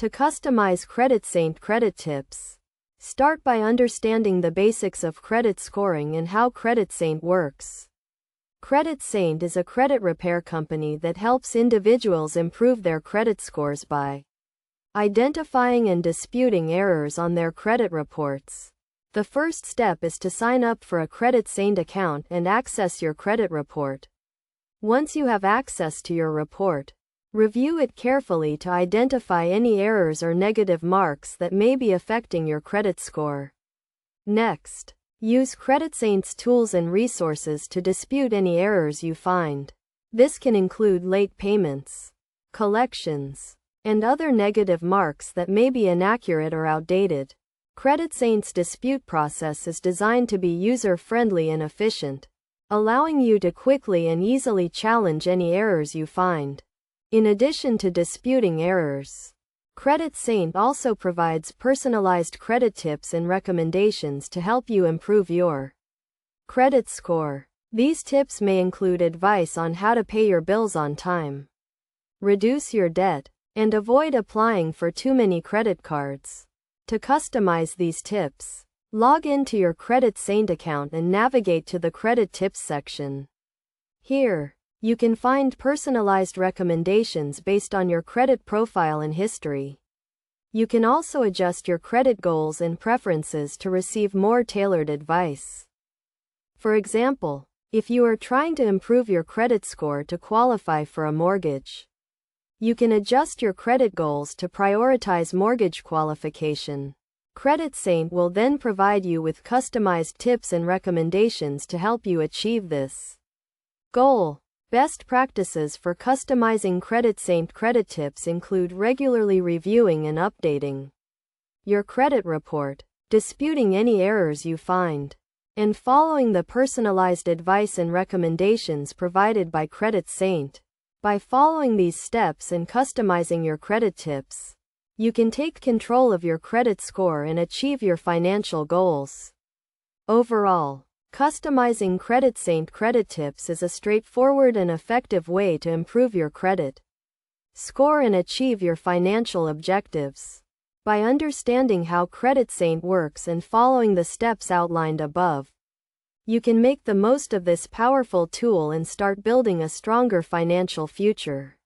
To customize CreditSaint credit tips. Start by understanding the basics of credit scoring and how CreditSaint works. CreditSaint is a credit repair company that helps individuals improve their credit scores by identifying and disputing errors on their credit reports. The first step is to sign up for a CreditSaint account and access your credit report. Once you have access to your report, review it carefully to identify any errors or negative marks that may be affecting your credit score. Next, use CreditSaint's tools and resources to dispute any errors you find. This can include late payments, collections, and other negative marks that may be inaccurate or outdated. CreditSaint's dispute process is designed to be user-friendly and efficient, allowing you to quickly and easily challenge any errors you find. In addition to disputing errors, CreditSaint also provides personalized credit tips and recommendations to help you improve your credit score. These tips may include advice on how to pay your bills on time, reduce your debt, and avoid applying for too many credit cards. To customize these tips, log into your CreditSaint account and navigate to the Credit Tips section. Here, you can find personalized recommendations based on your credit profile and history. You can also adjust your credit goals and preferences to receive more tailored advice. For example, if you are trying to improve your credit score to qualify for a mortgage, you can adjust your credit goals to prioritize mortgage qualification. CreditSaint will then provide you with customized tips and recommendations to help you achieve this goal. Best practices for customizing CreditSaint credit tips include regularly reviewing and updating your credit report, disputing any errors you find, and following the personalized advice and recommendations provided by CreditSaint. By following these steps and customizing your credit tips, you can take control of your credit score and achieve your financial goals. Overall, customizing CreditSaint credit tips is a straightforward and effective way to improve your credit score and achieve your financial objectives. By understanding how CreditSaint works and following the steps outlined above, you can make the most of this powerful tool and start building a stronger financial future.